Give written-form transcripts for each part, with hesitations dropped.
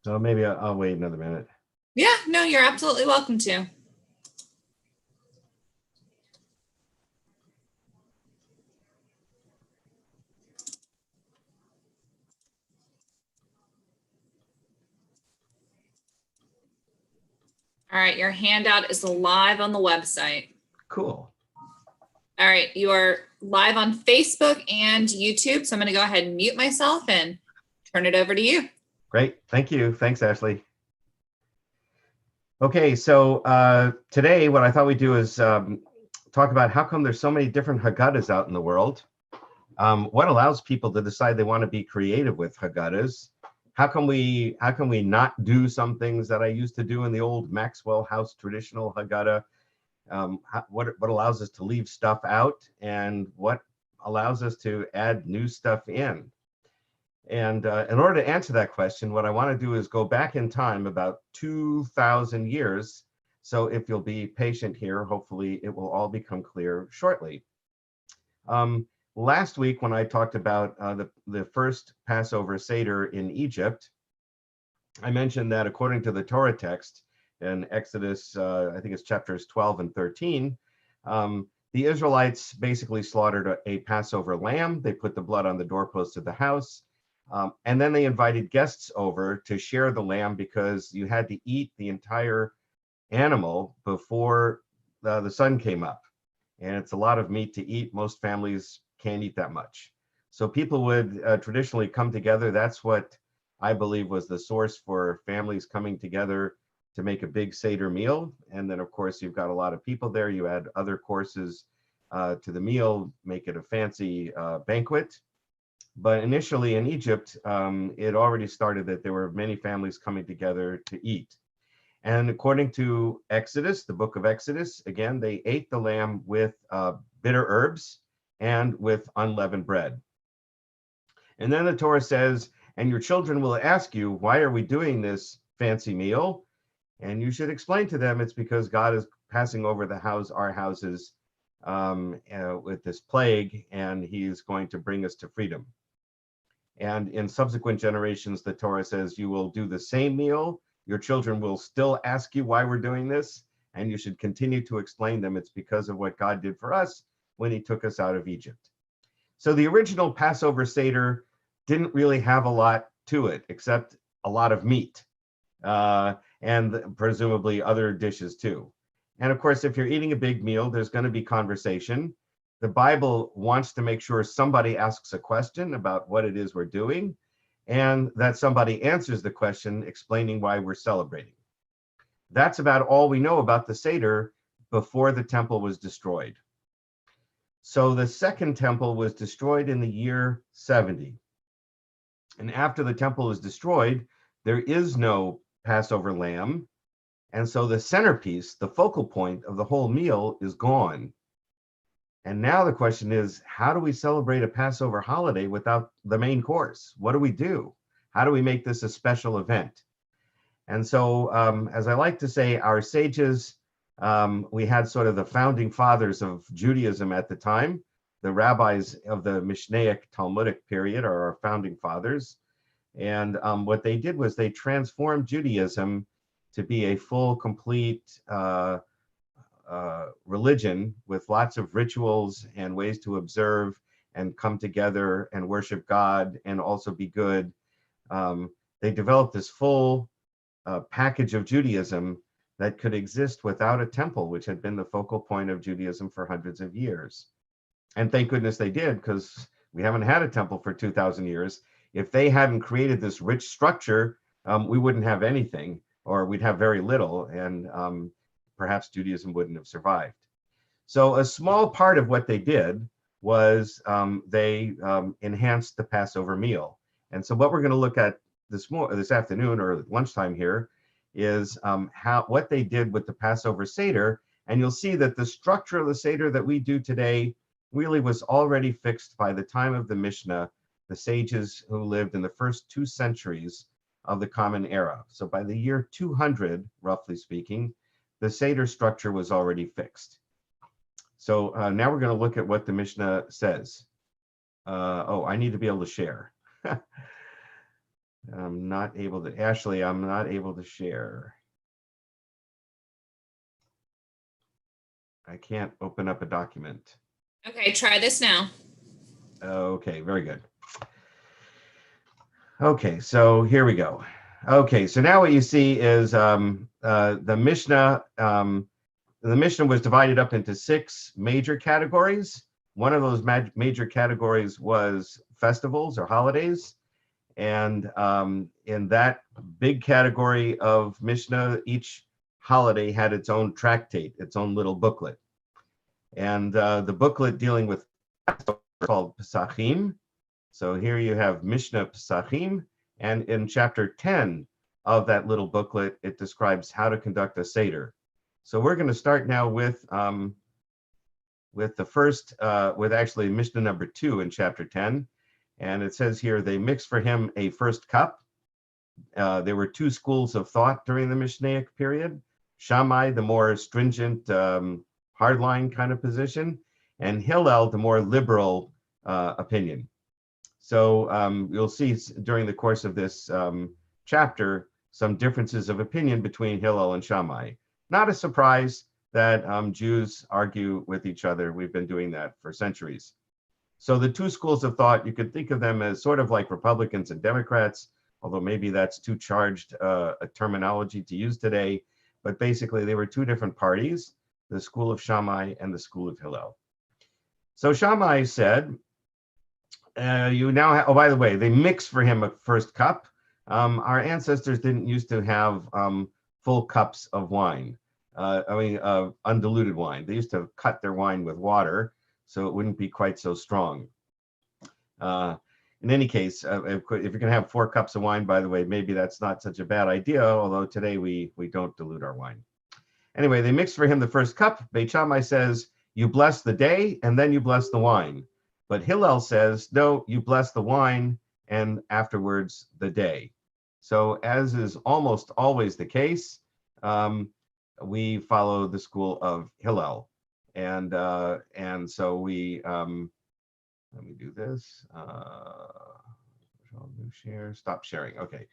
So maybe I'll wait another minute. Yeah, no, you're absolutely welcome to. All right, your handout is live on the website. Cool. All right, you are live on Facebook and YouTube. So I'm going to go ahead and mute myself and turn it over to you. Great. Thank you. Thanks, Ashley. Okay, so today what I thought we'd do is talk about how come there's so many different Haggadahs out in the world. What allows people to decide they want to be creative with Haggadahs? How can we not do some things that I used to do in the old Maxwell House traditional Haggadah? What allows us to leave stuff out, and what allows us to add new stuff in? And in order to answer that question, what I want to do is go back in time about 2,000 years. So if you'll be patient here, hopefully it will all become clear shortly. Last week, when I talked about the first Passover Seder in Egypt, I mentioned that according to the Torah text in Exodus, I think it's chapters 12 and 13, the Israelites basically slaughtered a Passover lamb. They put the blood on the doorpost of the house. And then they invited guests over to share the lamb because you had to eat the entire animal before the sun came up. And it's a lot of meat to eat. Most families can't eat that much. So people would traditionally come together. That's what I believe was the source for families coming together to make a big Seder meal. And then, of course, you've got a lot of people there. You add other courses to the meal, make it a fancy banquet. But initially in Egypt, it already started that there were many families coming together to eat. And according to Exodus, the book of Exodus, again, they ate the lamb with bitter herbs and with unleavened bread. And then the Torah says, and your children will ask you, why are we doing this fancy meal? And you should explain to them it's because God is passing over our houses with this plague, and he's going to bring us to freedom. And in subsequent generations, the Torah says you will do the same meal. Your children will still ask you why we're doing this, and you should continue to explain them it's because of what God did for us when he took us out of Egypt. So the original Passover Seder didn't really have a lot to it, except a lot of meat, and presumably other dishes too. And of course, if you're eating a big meal, there's going to be conversation. The Bible wants to make sure somebody asks a question about what it is we're doing, and that somebody answers the question explaining why we're celebrating. That's about all we know about the Seder before the temple was destroyed. So the second temple was destroyed in the year 70. And after the temple is destroyed, there is no Passover lamb. And so the centerpiece, the focal point of the whole meal is gone. And now the question is, how do we celebrate a Passover holiday without the main course? What do we do? How do we make this a special event? And so, as I like to say, our sages, we had sort of the founding fathers of Judaism at the time. The rabbis of the Mishnaic Talmudic period are our founding fathers. And what they did was they transformed Judaism to be a full, complete religion with lots of rituals and ways to observe and come together and worship God and also be good. They developed this full package of Judaism that could exist without a temple, which had been the focal point of Judaism for hundreds of years. And thank goodness they did, because we haven't had a temple for 2,000 years. If they hadn't created this rich structure, we wouldn't have anything, or we'd have very little, and perhaps Judaism wouldn't have survived. So a small part of what they did was they enhanced the Passover meal. And so what we're going to look at this afternoon or lunchtime here is what they did with the Passover Seder. And you'll see that the structure of the Seder that we do today really was already fixed by the time of the Mishnah, the sages who lived in the first 2 centuries of the Common Era. So by the year 200, roughly speaking, the Seder structure was already fixed. So now we're going to look at what the Mishnah says. I need to be able to share. I'm not able to, Ashley, I'm not able to share. I can't open up a document. Okay, try this now. Okay, very good. Okay, so here we go. Okay, so now what you see is the Mishnah. The Mishnah was divided up into 6 major categories. One of those major categories was festivals or holidays. And in that big category of Mishnah, each holiday had its own tractate, its own little booklet. And the booklet dealing with called Pesachim. So here you have Mishnah Pesachim, and in chapter 10 of that little booklet, it describes how to conduct a Seder. So we're going to start now with the first, with actually Mishnah number 2 in chapter 10. And it says here, they mixed for him a first cup. There were 2 schools of thought during the Mishnaic period. Shammai, the more stringent, hardline kind of position, and Hillel, the more liberal opinion. So you'll see during the course of this chapter some differences of opinion between Hillel and Shammai. Not a surprise that Jews argue with each other. We've been doing that for centuries. So the 2 schools of thought, you could think of them as sort of like Republicans and Democrats, although maybe that's too charged a terminology to use today. But basically, they were 2 different parties, the school of Shammai and the school of Hillel. So Shammai said, you now have, oh, by the way, they mixed for him a first cup. Our ancestors didn't used to have full cups of wine. Undiluted wine. They used to cut their wine with water, so it wouldn't be quite so strong. In any case, if you're going to have 4 cups of wine, by the way, maybe that's not such a bad idea, although today we don't dilute our wine. Anyway, they mixed for him the first cup. Beit Shammai says, you bless the day, and then you bless the wine. But Hillel says, no, you bless the wine, and afterwards the day. So as is almost always the case, we follow the school of Hillel. And so we, let me do this. Share, stop sharing. Okay.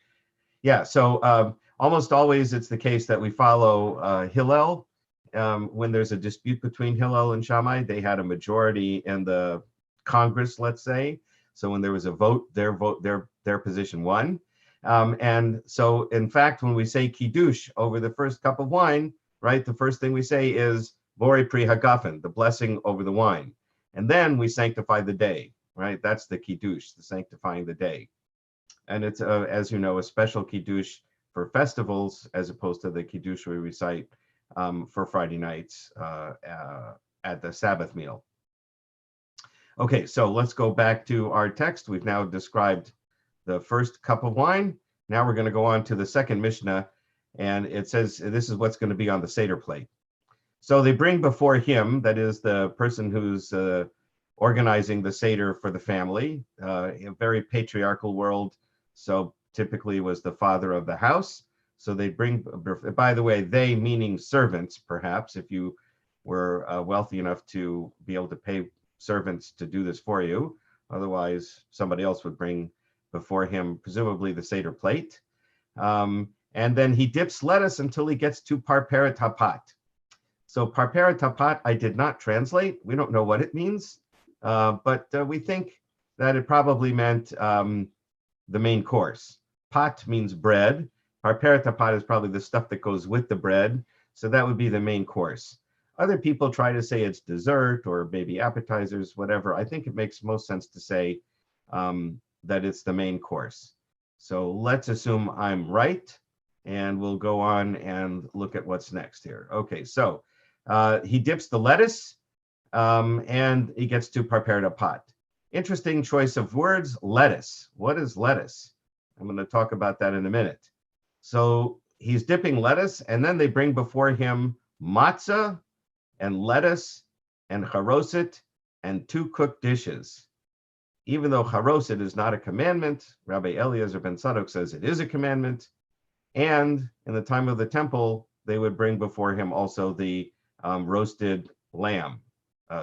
Yeah, so almost always it's the case that we follow Hillel. When there's a dispute between Hillel and Shammai, they had a majority in the Congress, let's say. So when there was a vote, their position won. And so, in fact, when we say Kiddush over the first cup of wine, right, the first thing we say is Bori Pri Hagafen, the blessing over the wine. And then we sanctify the day, right? That's the Kiddush, the sanctifying the day. And it's, as you know, a special Kiddush for festivals as opposed to the Kiddush we recite for Friday nights at the Sabbath meal. Okay, so let's go back to our text. We've now described the first cup of wine. Now we're going to go on to the second Mishnah, and it says this is what's going to be on the Seder plate. So they bring before him, that is the person who's organizing the Seder for the family, a very patriarchal world. So typically was the father of the house. So they bring, by the way, they meaning servants, perhaps, if you were wealthy enough to be able to pay servants to do this for you. Otherwise, somebody else would bring before him, presumably the Seder plate. And then he dips lettuce until he gets to parperet hapat. So parperet hapat, I did not translate. We don't know what it means, but we think that it probably meant the main course. Pat means bread. Parperet hapat is probably the stuff that goes with the bread. So that would be the main course. Other people try to say it's dessert or maybe appetizers, whatever. I think it makes most sense to say that it's the main course. So let's assume I'm right, and we'll go on and look at what's next here. Okay, so he dips the lettuce and he gets to parperet hapat. Interesting choice of words, lettuce. What is lettuce? I'm going to talk about that in a minute. So he's dipping lettuce, and then they bring before him matzah and lettuce and charoset and 2 cooked dishes. Even though charoset is not a commandment, Rabbi Eliezer ben Tzadok says it is a commandment. And in the time of the temple, they would bring before him also the roasted lamb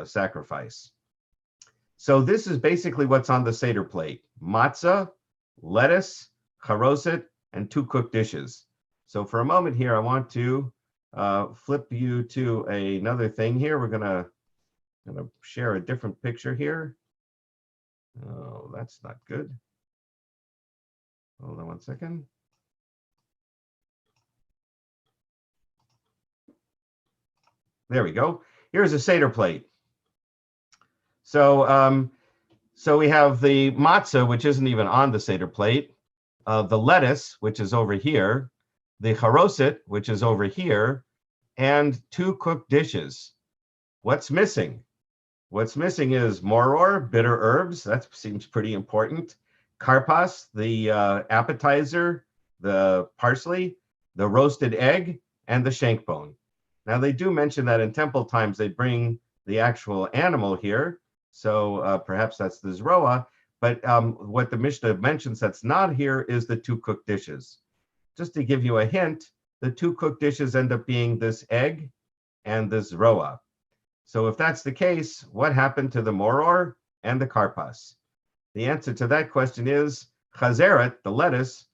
sacrifice. So this is basically what's on the Seder plate: matzah, lettuce, charoset, and 2 cooked dishes. So for a moment here, I want to flip you to another thing here. We're gonna share a different picture here. Oh, that's not good. Hold on one second. There we go. Here's a Seder plate. So, so we have the matzah, which isn't even on the Seder plate, the lettuce, which is over here, the charoset, which is over here, and 2 cooked dishes. What's missing? What's missing is moror, bitter herbs. That seems pretty important. Karpas, the appetizer, the parsley, the roasted egg, and the shank bone. Now, they do mention that in temple times, they bring the actual animal here. So perhaps that's the zroa. But what the Mishnah mentions that's not here is the 2 cooked dishes. Just to give you a hint, the 2 cooked dishes end up being this egg and this zroa. So if that's the case, what happened to the moror and the karpas? The answer to that question is chazeret, the lettuce,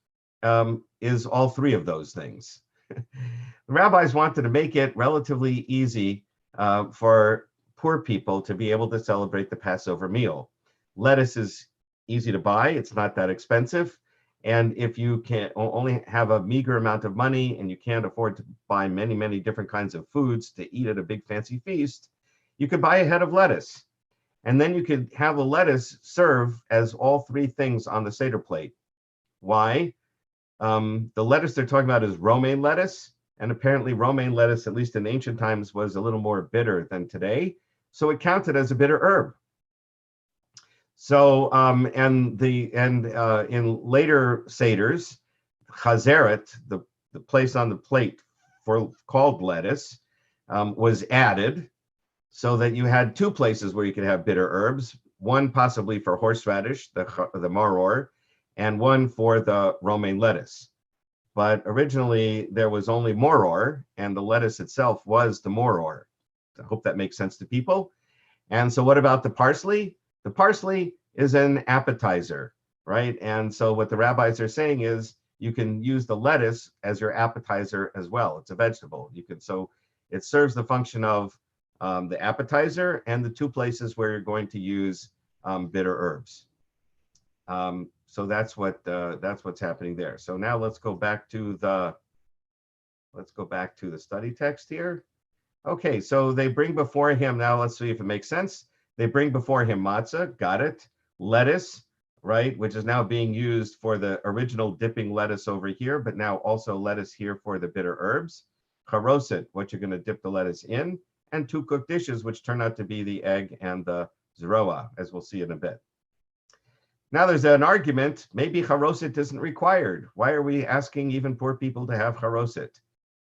is all 3 of those things. The rabbis wanted to make it relatively easy for poor people to be able to celebrate the Passover meal. Lettuce is easy to buy. It's not that expensive. And if you can only have a meager amount of money and you can't afford to buy many, many different kinds of foods to eat at a big fancy feast, you could buy a head of lettuce. And then you could have the lettuce serve as all 3 things on the Seder plate. Why? The lettuce they're talking about is romaine lettuce. And apparently romaine lettuce, at least in ancient times, was a little more bitter than today. So it counted as a bitter herb. So, in later Seders, chazeret, the place on the plate called lettuce, was added so that you had 2 places where you could have bitter herbs, one possibly for horseradish, the maror, and one for the romaine lettuce. But originally there was only moror, and the lettuce itself was the moror. I hope that makes sense to people. And so what about the parsley? The parsley is an appetizer, right? And so what the rabbis are saying is you can use the lettuce as your appetizer as well. It's a vegetable. So it serves the function of the appetizer and the 2 places where you're going to use bitter herbs. So that's what's happening there. So now let's go back to the study text here. Okay, so they bring before him, now let's see if it makes sense. They bring before him matzah, got it. Lettuce, right, which is now being used for the original dipping lettuce over here, but now also lettuce here for the bitter herbs. Charoset, what you're going to dip the lettuce in, and 2 cooked dishes, which turn out to be the egg and the zroa, as we'll see in a bit. Now there's an argument, maybe charoset isn't required. Why are we asking even poor people to have charoset?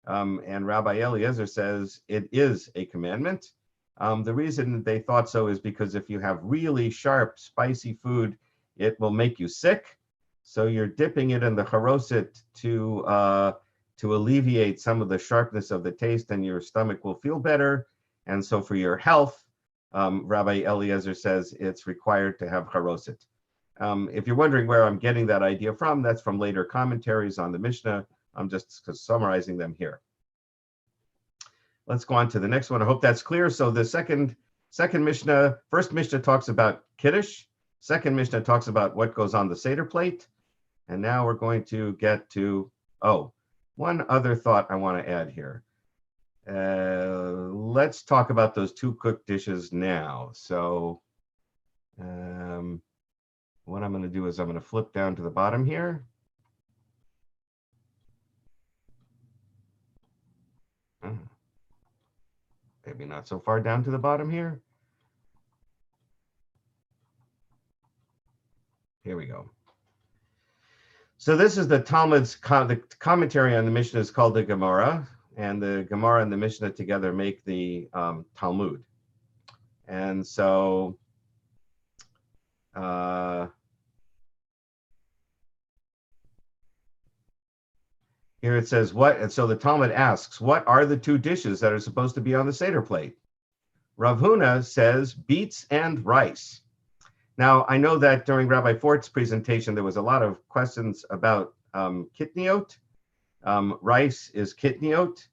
And Rabbi Eliezer says it is a commandment. The reason they thought so is because if you have really sharp, spicy food, it will make you sick. So you're dipping it in the charoset to alleviate some of the sharpness of the taste, and your stomach will feel better. And so for your health, Rabbi Eliezer says it's required to have charoset. If you're wondering where I'm getting that idea from, that's from later commentaries on the Mishnah. I'm just summarizing them here. Let's go on to the next one. I hope that's clear. So the second Mishnah, first Mishnah talks about Kiddush. Second Mishnah talks about what goes on the Seder plate. And now we're going to get to, one other thought I want to add here. Let's talk about those 2 cooked dishes now. So what I'm going to do is I'm going to flip down to the bottom here. Maybe not so far down to the bottom here. Here we go. So this is the Talmud's the commentary on the Mishnah is called the Gemara, and the Gemara and the Mishnah together make the Talmud. And so here it says what, and so the Talmud asks, what are the 2 dishes that are supposed to be on the Seder plate? Rav Huna says beets and rice. Now, I know that during Rabbi Fort's presentation, there was a lot of questions about kitniot. Rice is kitniot.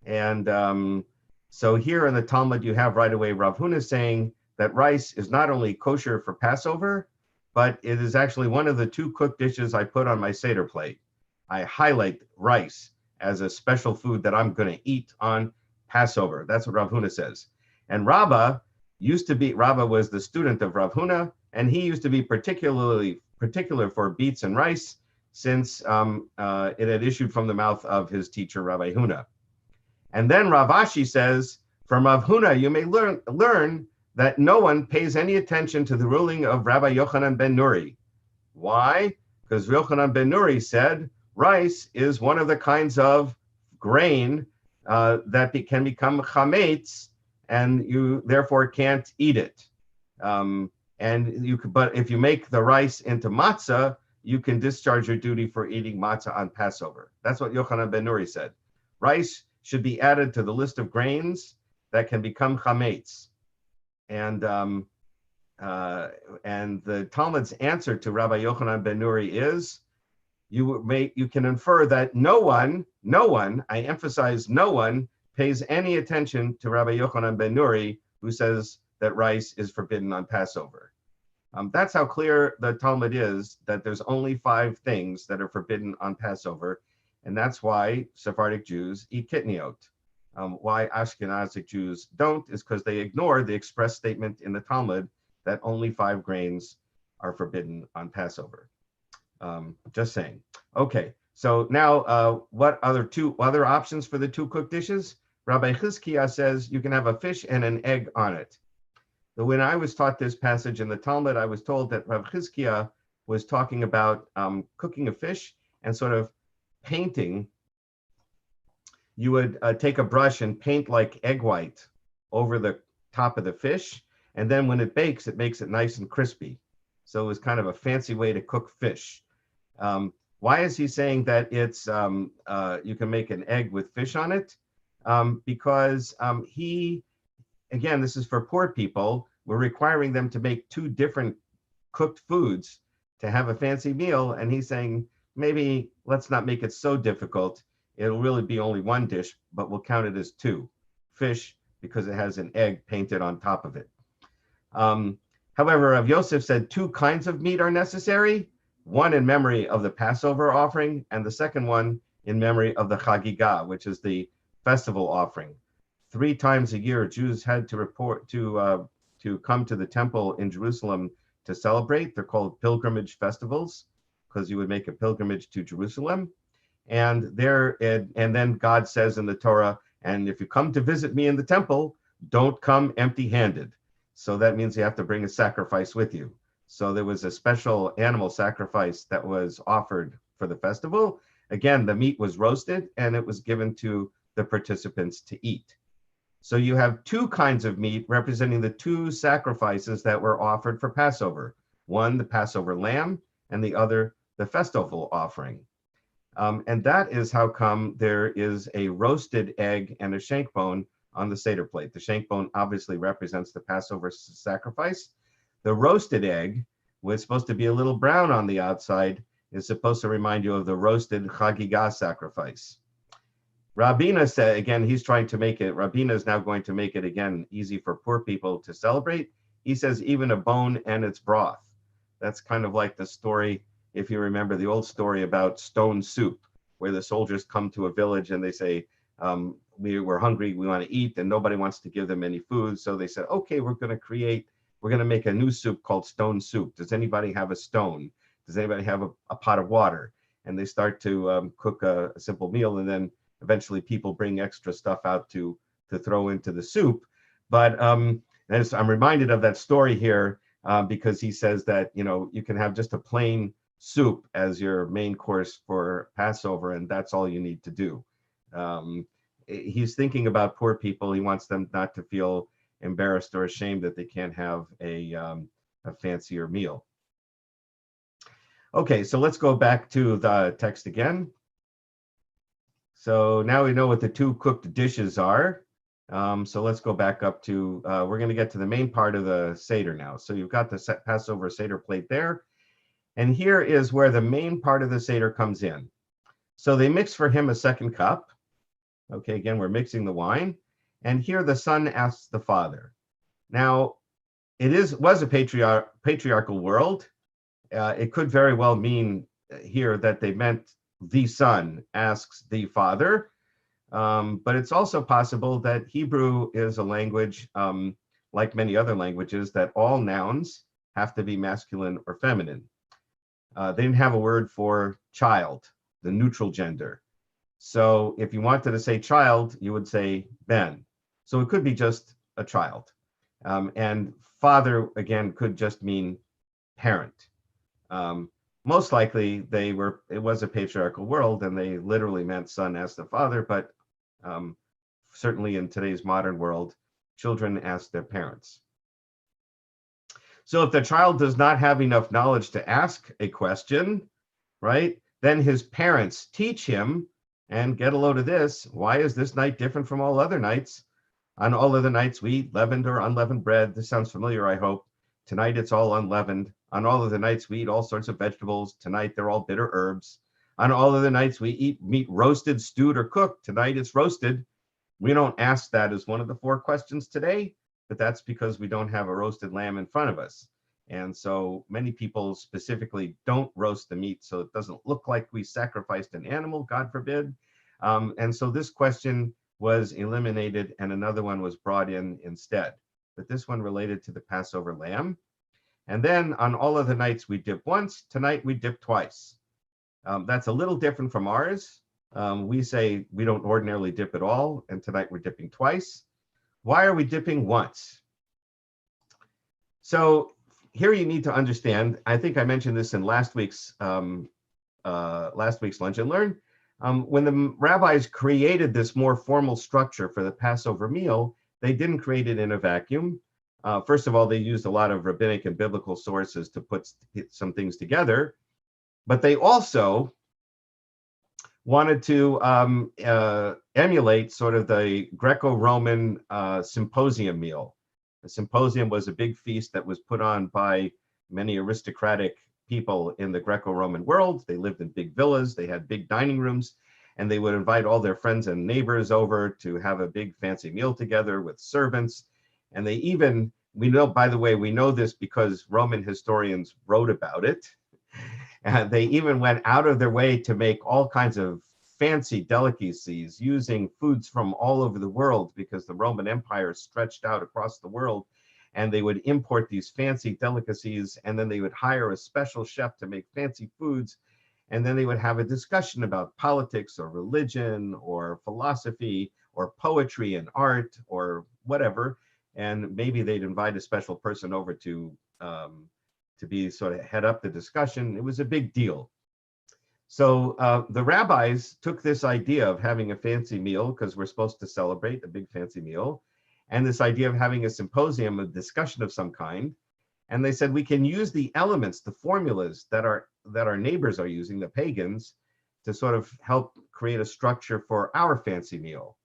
And so here in the Talmud, you have right away Rav Huna saying that rice is not only kosher for Passover, but it is actually one of the 2 cooked dishes I put on my Seder plate. I highlight rice as a special food that I'm going to eat on Passover. That's what Rav Huna says. And Rabbah was the student of Rav Huna, and he used to be particular for beets and rice, since it had issued from the mouth of his teacher, Rabbi Huna. And then Rav Ashi says, from Rav Huna, you may learn that no one pays any attention to the ruling of Rabbi Yochanan ben Nuri. Why? Because Yochanan ben Nuri said rice is one of the kinds of grain that can become chametz, and you therefore can't eat it. But if you make the rice into matzah, you can discharge your duty for eating matzah on Passover. That's what Yochanan ben Nuri said. Rice should be added to the list of grains that can become chametz. And the Talmud's answer to Rabbi Yochanan ben Nuri is, you can infer that no one, I emphasize no one, pays any attention to Rabbi Yochanan ben Nuri, who says that rice is forbidden on Passover. That's how clear the Talmud is, that there's only 5 things that are forbidden on Passover, and that's why Sephardic Jews eat kitniot. Why Ashkenazic Jews don't is because they ignore the express statement in the Talmud that only 5 grains are forbidden on Passover. Just saying. Okay, so now what other options for the 2 cooked dishes? Rabbi Chizkiah says you can have a fish and an egg on it. So when I was taught this passage in the Talmud, I was told that Rabbi Chizkiah was talking about cooking a fish and sort of painting. You would take a brush and paint like egg white over the top of the fish, and then when it bakes, it makes it nice and crispy. So it was kind of a fancy way to cook fish. Why is he saying that it's you can make an egg with fish on it? Because again, this is for poor people. We're requiring them to make 2 different cooked foods to have a fancy meal, and he's saying maybe let's not make it so difficult. It'll really be only 1 dish, but we'll count it as 2. Fish, because it has an egg painted on top of it. However, Rav Yosef said 2 kinds of meat are necessary, one in memory of the Passover offering, and the second one in memory of the Chagigah, which is the festival offering. 3 times a year, Jews had to come to the temple in Jerusalem to celebrate. They're called pilgrimage festivals, because you would make a pilgrimage to Jerusalem. And then God says in the Torah, and if you come to visit me in the temple, don't come empty-handed. So that means you have to bring a sacrifice with you. So there was a special animal sacrifice that was offered for the festival. Again, the meat was roasted and it was given to the participants to eat. So you have 2 kinds of meat representing the 2 sacrifices that were offered for Passover. One, the Passover lamb, and the other, the festival offering. And that is how come there is a roasted egg and a shank bone on the Seder plate. The shank bone obviously represents the Passover sacrifice. The roasted egg, which is supposed to be a little brown on the outside, is supposed to remind you of the roasted Chagigah sacrifice. Rabina said, again, he's trying to make it, Rabina is now going to make it again easy for poor people to celebrate. He says even a bone and its broth. That's kind of like the story, if you remember the old story about stone soup, where the soldiers come to a village and they say, we're hungry, we want to eat, and nobody wants to give them any food. So they said, okay, we're going to make a new soup called stone soup. Does anybody have a stone? Does anybody have a pot of water? And they start to cook a simple meal, and then eventually people bring extra stuff out to throw into the soup. But as I'm reminded of that story here, because he says that, you can have just a plain soup as your main course for Passover, and that's all you need to do. He's thinking about poor people. He wants them not to feel embarrassed or ashamed that they can't have a fancier meal. Okay, so let's go back to the text again. So now we know what the 2 cooked dishes are. So let's go back up to, we're going to get to the main part of the Seder now. So you've got the Passover Seder plate there. And here is where the main part of the Seder comes in. So they mix for him a second cup. Okay, again, we're mixing the wine. And here the son asks the father. Now, was a patriarchal world. It could very well mean here that they meant the son asks the father. But it's also possible that Hebrew is a language, like many other languages, that all nouns have to be masculine or feminine. They didn't have a word for child, the neutral gender. So if you wanted to say child, you would say ben. So it could be just a child. And father, again, could just mean parent. Most likely it was a patriarchal world and they literally meant son as the father, but certainly in today's modern world, children ask their parents. So if the child does not have enough knowledge to ask a question, right, then his parents teach him, and get a load of this, why is this night different from all other nights? On all other nights, we eat leavened or unleavened bread. This sounds familiar, I hope. Tonight, it's all unleavened. On all other nights, we eat all sorts of vegetables. Tonight, they're all bitter herbs. On all other nights, we eat meat roasted, stewed, or cooked. Tonight, it's roasted. We don't ask that as one of the 4 questions today, but that's because we don't have a roasted lamb in front of us. And so many people specifically don't roast the meat so it doesn't look like we sacrificed an animal, God forbid. And so this question was eliminated and another one was brought in instead. But this one related to the Passover lamb. And then on all of the nights we dip once, tonight we dip twice. That's a little different from ours. We say we don't ordinarily dip at all, and tonight we're dipping twice. Why are we dipping once? So here you need to understand, I think I mentioned this in last week's Lunch and Learn. When the rabbis created this more formal structure for the Passover meal, they didn't create it in a vacuum. First of all, they used a lot of rabbinic and biblical sources to put some things together, but they also wanted to emulate sort of the Greco-Roman symposium meal. The symposium was a big feast that was put on by many aristocratic people in the Greco-Roman world. They lived in big villas, they had big dining rooms, and they would invite all their friends and neighbors over to have a big fancy meal together with servants. And they even, we know this because Roman historians wrote about it. And they even went out of their way to make all kinds of fancy delicacies using foods from all over the world because the Roman Empire stretched out across the world, and they would import these fancy delicacies, and then they would hire a special chef to make fancy foods, and then they would have a discussion about politics or religion or philosophy or poetry and art or whatever, and maybe they'd invite a special person over to be sort of head up the discussion. It was a big deal. So the rabbis took this idea of having a fancy meal, because we're supposed to celebrate a big fancy meal, and this idea of having a symposium, a discussion of some kind, and they said we can use the elements, the formulas that our neighbors are using, the pagans, to sort of help create a structure for our fancy meal.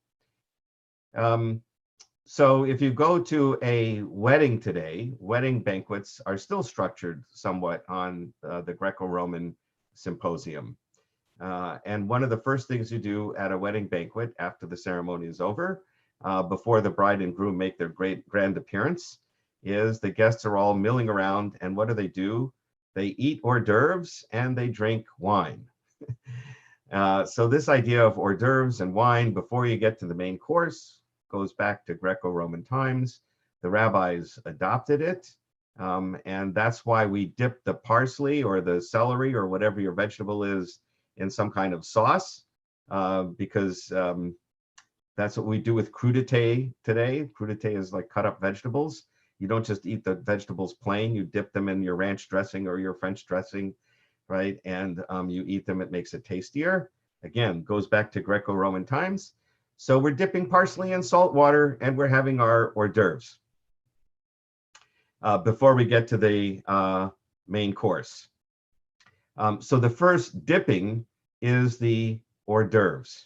So if you go to a wedding today, wedding banquets are still structured somewhat on the Greco-Roman symposium. And one of the first things you do at a wedding banquet after the ceremony is over, before the bride and groom make their grand appearance, is the guests are all milling around, and what do? They eat hors d'oeuvres and they drink wine. So this idea of hors d'oeuvres and wine before you get to the main course goes back to Greco-Roman times. The rabbis adopted it, and that's why we dip the parsley or the celery or whatever your vegetable is in some kind of sauce, because that's what we do with crudité today. Crudité is like cut up vegetables. You don't just eat the vegetables plain, you dip them in your ranch dressing or your French dressing, right? And you eat them, it makes it tastier. Again, goes back to Greco-Roman times. So we're dipping parsley in salt water and we're having our hors d'oeuvres before we get to the main course. So the first dipping is the hors d'oeuvres.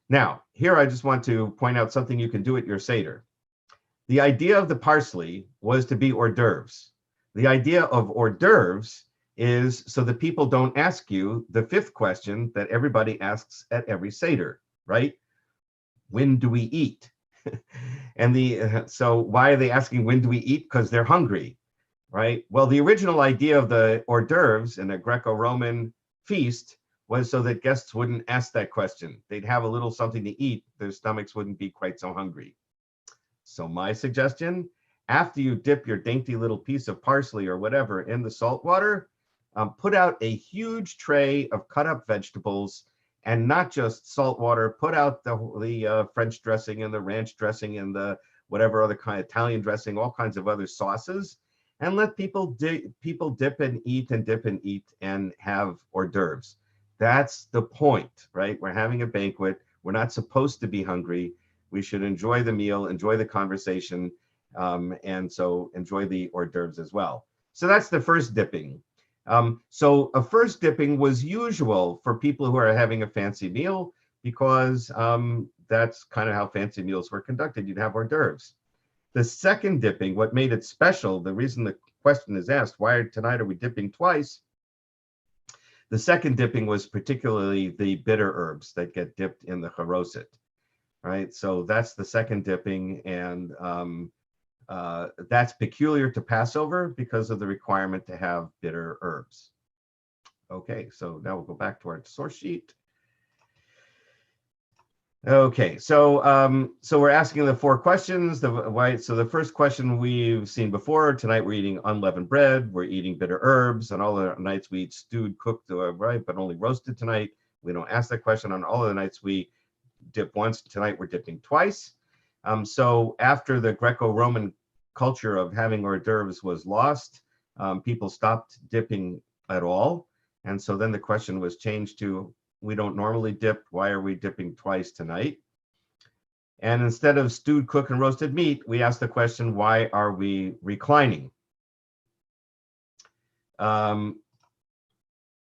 Now, here I just want to point out something you can do at your Seder. The idea of the parsley was to be hors d'oeuvres. The idea of hors d'oeuvres is so that people don't ask you the fifth question that everybody asks at every Seder, right? When do we eat? And so why are they asking when do we eat? Because they're hungry, right? Well, the original idea of the hors d'oeuvres in a Greco-Roman feast was so that guests wouldn't ask that question. They'd have a little something to eat. Their stomachs wouldn't be quite so hungry. So my suggestion, after you dip your dainty little piece of parsley or whatever in the salt water, put out a huge tray of cut up vegetables, and not just salt water. Put out the French dressing and the ranch dressing and the whatever other kind of Italian dressing, all kinds of other sauces, and let people dip and eat and dip and eat and have hors d'oeuvres. That's the point, right? We're having a banquet. We're not supposed to be hungry. We should enjoy the meal, enjoy the conversation, and so enjoy the hors d'oeuvres as well. So that's the first dipping. So a first dipping was usual for people who are having a fancy meal because that's kind of how fancy meals were conducted. You'd have hors d'oeuvres. The second dipping, what made it special, the reason the question is asked, why tonight are we dipping twice? The second dipping was particularly the bitter herbs that get dipped in the charoset, right? So that's the second dipping, and that's peculiar to Passover because of the requirement to have bitter herbs. Okay, so now we'll go back to our source sheet. Okay, so we're asking the four questions. So the first question we've seen before. Tonight we're eating unleavened bread. We're eating bitter herbs. On all the nights we eat stewed, cooked, right, but only roasted tonight. We don't ask that question. On all of the nights we dip once. Tonight we're dipping twice. So after the Greco-Roman culture of having hors d'oeuvres was lost, people stopped dipping at all. And so then the question was changed to, we don't normally dip. Why are we dipping twice tonight? And instead of stewed, cooked, and roasted meat, we asked the question, why are we reclining?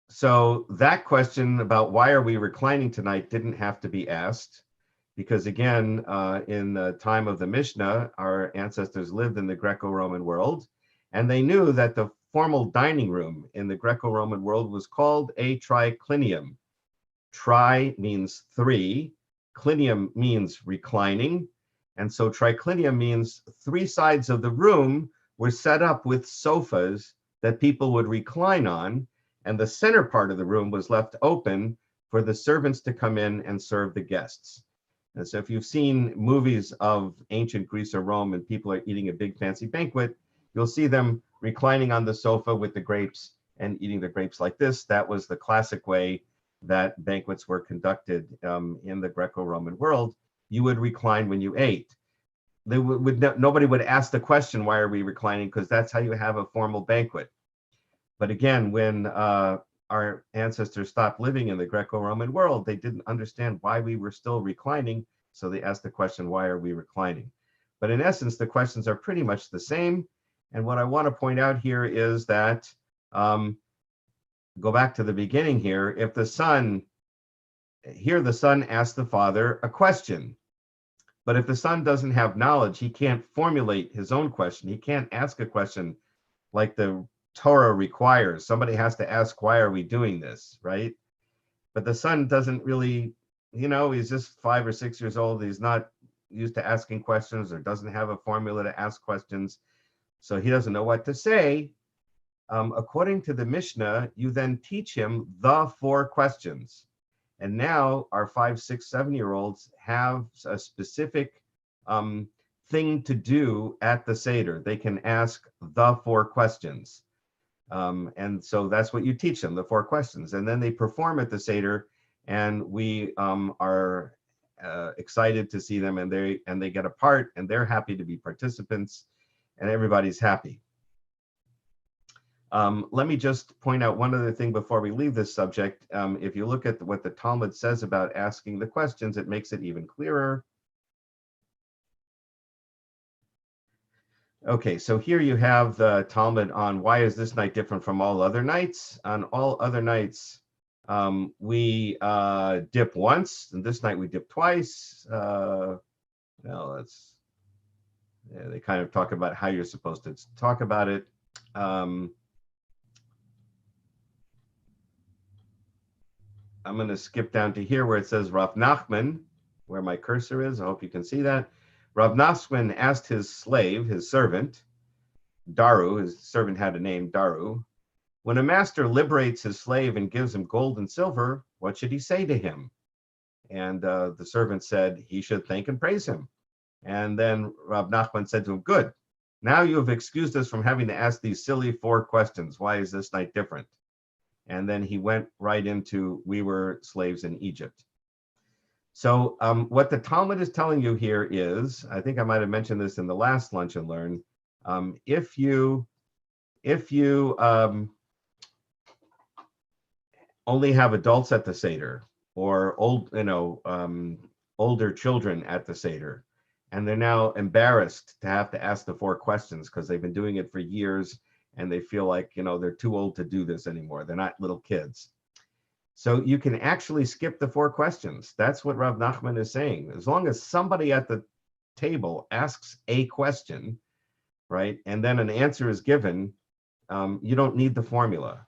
So that question about why are we reclining tonight didn't have to be asked, because again, in the time of the Mishnah, our ancestors lived in the Greco-Roman world, and they knew that the formal dining room in the Greco-Roman world was called a triclinium. Tri means three, clinium means reclining, and so triclinium means three sides of the room were set up with sofas that people would recline on, and the center part of the room was left open for the servants to come in and serve the guests. And so if you've seen movies of ancient Greece or Rome and people are eating a big fancy banquet, you'll see them reclining on the sofa with the grapes and eating the grapes like this. That was the classic way that banquets were conducted in the Greco-Roman world. You would recline when you ate. Nobody would ask the question, why are we reclining? Because that's how you have a formal banquet. But again, when our ancestors stopped living in the Greco-Roman world, they didn't understand why we were still reclining. So they asked the question, why are we reclining? But in essence, the questions are pretty much the same. And what I want to point out here is that, go back to the beginning here, if the son asks the father a question. But if the son doesn't have knowledge, he can't formulate his own question. He can't ask a question like the Torah requires. Somebody has to ask, why are we doing this, right? But the son doesn't really, he's just 5 or 6 years old. He's not used to asking questions or doesn't have a formula to ask questions. So he doesn't know what to say. According to the Mishnah, you then teach him the 4 questions. And now our 5, 6, 7-year-olds have a specific thing to do at the Seder. They can ask the 4 questions. And so that's what you teach them, the 4 questions. And then they perform at the Seder, and we are excited to see them, and they get a part, and they're happy to be participants, and everybody's happy. Let me just point out one other thing before we leave this subject. If you look at what the Talmud says about asking the questions, it makes it even clearer. Okay, so here you have the Talmud on why is this night different from all other nights. On all other nights, We dip once, and this night we dip twice. They kind of talk about how you're supposed to talk about it. I'm going to skip down to here where it says Rav Nachman, where my cursor is. I hope you can see that. Rav Nachman asked his slave, his servant, Daru, his servant had a name, Daru, when a master liberates his slave and gives him gold and silver, what should he say to him? And the servant said he should thank and praise him. And then Rav Nachman said to him, good, now you have excused us from having to ask these silly 4 questions. Why is this night different? And then he went right into, we were slaves in Egypt. So what the Talmud is telling you here is, I think I might have mentioned this in the last Lunch and Learn, if you only have adults at the Seder, or older children at the Seder, and they're now embarrassed to have to ask the 4 questions because they've been doing it for years and they feel like, they're too old to do this anymore. They're not little kids. So you can actually skip the 4 questions. That's what Rav Nachman is saying. As long as somebody at the table asks a question, right, and then an answer is given, you don't need the formula.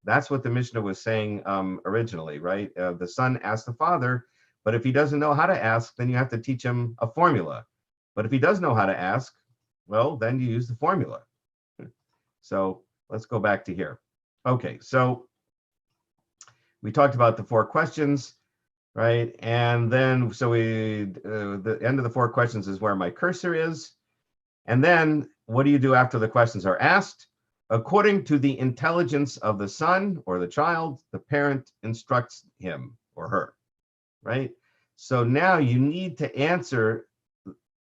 That's what the Mishnah was saying originally, right? The son asked the father, but if he doesn't know how to ask, then you have to teach him a formula. But if he does know how to ask, well, then you use the formula. So let's go back to here. Okay, so we talked about the 4 questions, right? And then, so the end of the 4 questions is where my cursor is. And then what do you do after the questions are asked? According to the intelligence of the son or the child, the parent instructs him or her, right? So now you need to answer,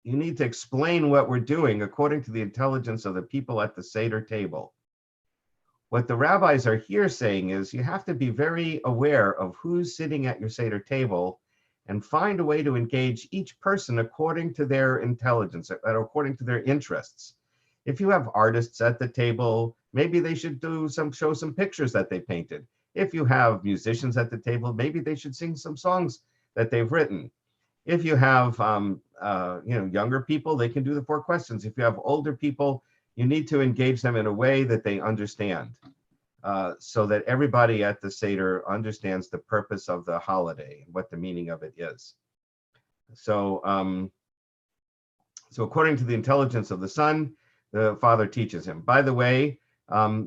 you need to explain what we're doing according to the intelligence of the people at the Seder table. What the rabbis are here saying is you have to be very aware of who's sitting at your Seder table and find a way to engage each person according to their intelligence, according to their interests. If you have artists at the table, maybe they should show some pictures that they painted. If you have musicians at the table, maybe they should sing some songs that they've written. If you have younger people, they can do the 4 questions. If you have older people, you need to engage them in a way that they understand, so that everybody at the Seder understands the purpose of the holiday and what the meaning of it is. So, so according to the intelligence of the son, the father teaches him. By the way,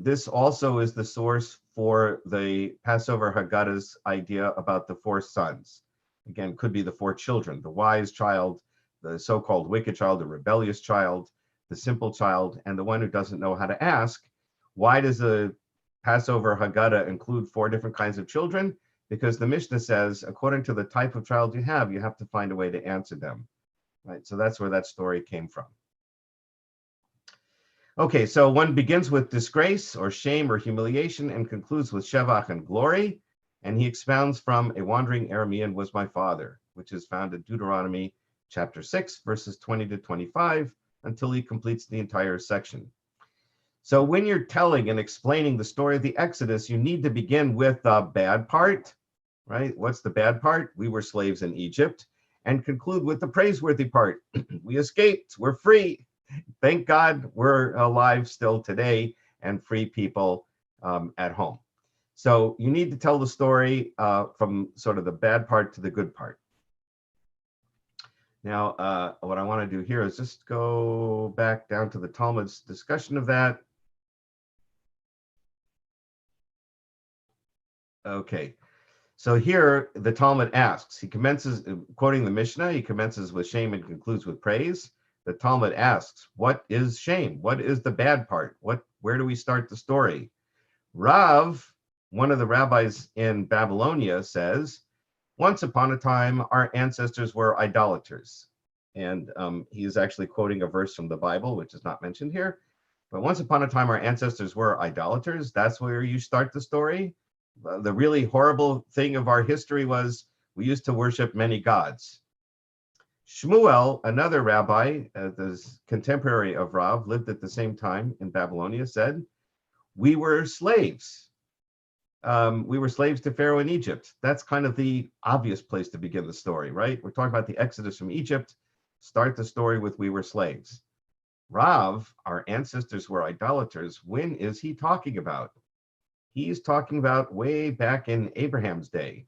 this also is the source for the Passover Haggadah's idea about the 4 sons. Again, could be the 4 children, the wise child, the so-called wicked child, the rebellious child, the simple child, and the one who doesn't know how to ask. Why does the Passover Haggadah include 4 different kinds of children? Because the Mishnah says, according to the type of child you have to find a way to answer them, right? So that's where that story came from. Okay, so one begins with disgrace or shame or humiliation and concludes with shevach and glory. And he expounds from a wandering Aramean was my father, which is found in Deuteronomy chapter 6, verses 20 to 25, until he completes the entire section. So when you're telling and explaining the story of the Exodus, you need to begin with the bad part, right? What's the bad part? We were slaves in Egypt. And conclude with the praiseworthy part. We escaped, we're free. Thank God we're alive still today and free people at home. So you need to tell the story from sort of the bad part to the good part. Now, what I want to do here is just go back down to the Talmud's discussion of that. Okay, so here the Talmud asks, he commences, quoting the Mishnah, he commences with shame and concludes with praise. The Talmud asks, what is shame? What is the bad part? Where do we start the story? Rav, one of the rabbis in Babylonia, says, once upon a time, our ancestors were idolaters. And he is actually quoting a verse from the Bible, which is not mentioned here. But once upon a time, our ancestors were idolaters. That's where you start the story. The really horrible thing of our history was we used to worship many gods. Shmuel, another rabbi, the contemporary of Rav, lived at the same time in Babylonia, said, we were slaves. we were slaves to Pharaoh in Egypt. That's kind of the obvious place to begin the story, right? We're talking about the Exodus from Egypt. Start the story with we were slaves. Rav, our ancestors were idolaters. When is he talking about? He's talking about way back in Abraham's day.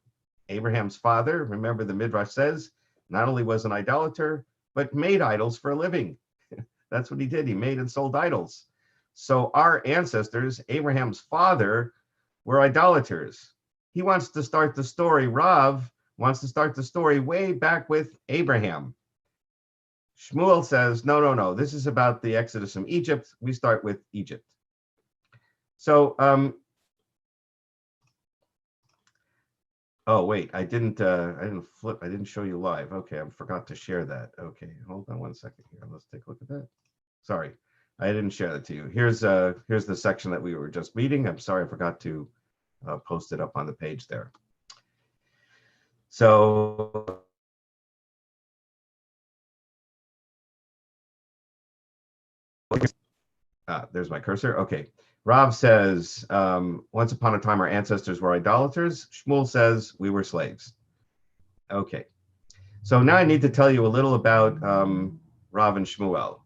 Abraham's father, remember the Midrash says, not only was an idolater, but made idols for a living. That's what he did. He made and sold idols. So our ancestors, Abraham's father, were idolaters. He wants to start the story. Rav wants to start the story way back with Abraham. Shmuel says, no. This is about the Exodus from Egypt. We start with Egypt. So, oh wait, I didn't show you live. Okay, I forgot to share that. Okay, hold on one second here. Let's take a look at that. Sorry, I didn't share that to you. Here's the section that we were just reading. I'm sorry, I forgot to post it up on the page there. So there's my cursor. Okay. Rav says, once upon a time, our ancestors were idolaters. Shmuel says we were slaves. Okay. So now I need to tell you a little about Rav and Shmuel.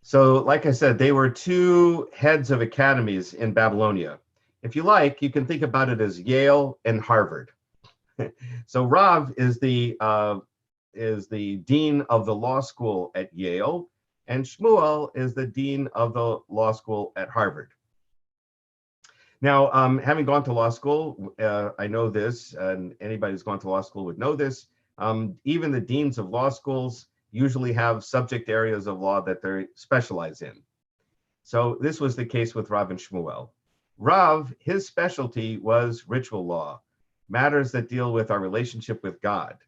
So like I said, they were two heads of academies in Babylonia. If you like, you can think about it as Yale and Harvard. So Rav is the dean of the law school at Yale, and Shmuel is the dean of the law school at Harvard. Now, having gone to law school, I know this, and anybody who's gone to law school would know this. Even the deans of law schools usually have subject areas of law that they specialize in. So this was the case with Rav and Shmuel. Rav, his specialty was ritual law, matters that deal with our relationship with God.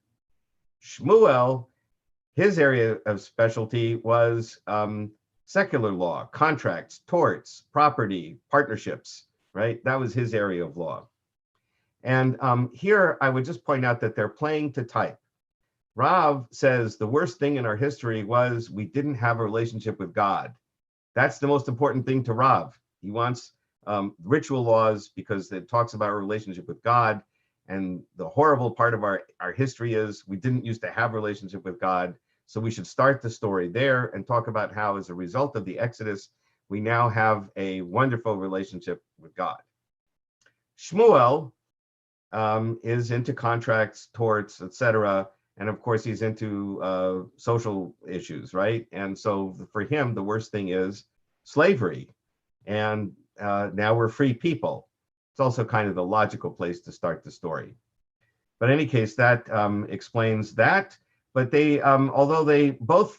Shmuel, his area of specialty was secular law, contracts, torts, property, partnerships, right? That was his area of law. And here I would just point out that they're playing to type. Rav says the worst thing in our history was we didn't have a relationship with God. That's the most important thing to Rav. He wants ritual laws because it talks about our relationship with God. And the horrible part of our history is we didn't used to have a relationship with God. So we should start the story there and talk about how, as a result of the Exodus, we now have a wonderful relationship with God. Shmuel is into contracts, torts, etc. And of course, he's into social issues, right? And so for him, the worst thing is slavery. And now we're free people. It's also kind of the logical place to start the story. But in any case, that explains that. But they, although they both